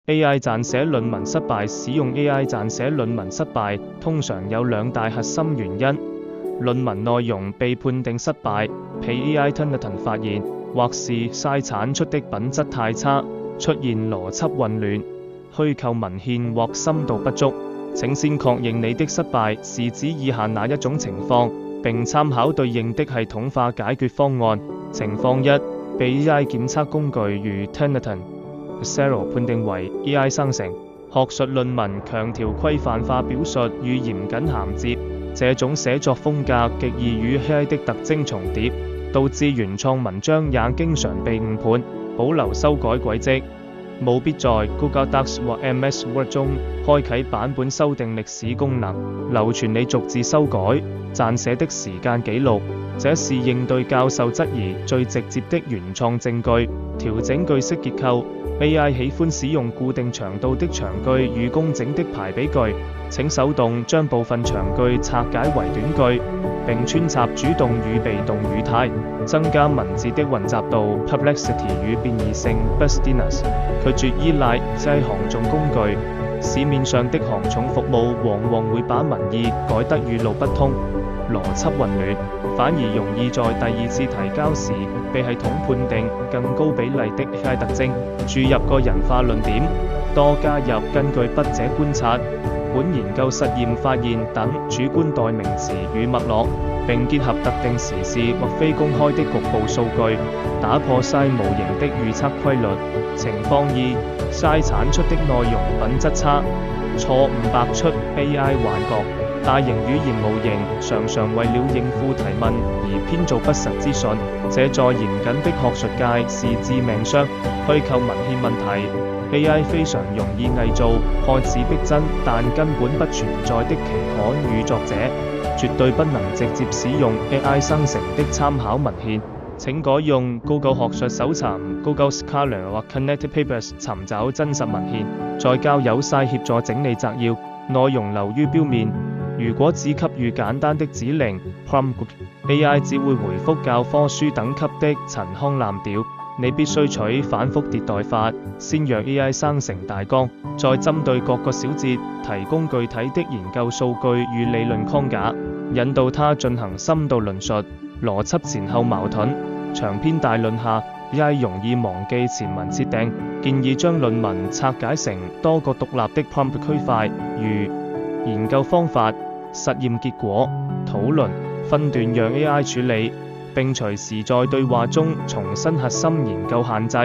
AI 撰寫論文失敗。使用 AI 撰寫論文失敗，通常有兩大核心原因：論文內容被判定失敗，被 AI Turnitin 發現，或是篩產出的品質太差，出現邏輯混亂、虛構文獻或深度不足。請先確認你的失敗是指以下哪一種情況，並參考對應的系統化解決方案。情況一，被 AI 檢測工具如 Turnitin、Zero 判定為 AI 生成。學術論文強調規範化表述與嚴謹銜接，這種寫作風格極易與 AI 的特徵重疊，導致原創文章也經常被誤判。保留修改軌跡，務必在 Google Docs 或 MS Word 中開啟版本修訂歷史功能，留存你逐字修改、撰寫的時間記錄，這是應對教授質疑最直接的原創證據。調整句式結構， AI 喜歡使用固定長度的長句與工整的排比句，請手動將部分長句拆解為短句，並穿插主動與被動語態，增加文字的混雜度 （complexity） 與變異性 （bustiness）。拒絕依賴這行重工具，市面上的行重服務往往會把文意改得語路不通、邏輯混亂，反而容易在第二次提交時被系統判定更高比例的 AI 特徵，注入個人化論點，多加入根據筆者觀察、本研究實驗發現等主觀代名詞與脈絡，並結合特定時事或非公開的局部數據，打破篩模型的預測規律。情況二，篩產出的內容品質差，錯誤百出 AI 幻覺。大型語言模型常常為了應付提問而編造不實資訊，這在嚴謹的學術界是致命傷。虛構文獻問題， AI 非常容易偽造看似逼真但根本不存在的期刊與作者，絕對不能直接使用 AI 生成的參考文獻。請改用 Google 學術搜尋、Google Scholar 或 Connected Papers 尋找真實文獻，再交由 AI 協助整理摘要，內容流於表面。如果只給予簡單的指令 prompt， AI 只會回覆教科書等級的陳腔濫調。你必須取反覆迭代法，先讓 AI 生成大綱，再針對各個小節提供具體的研究數據與理論框架，引導它進行深度論述。邏輯前後矛盾，長篇大論下 AI 容易忘記前文設定，建議將論文拆解成多個獨立的 prompt 區塊，如研究方法、實驗結果、討論、分段，讓 AI 處理，並隨時在對話中重申核心研究限制。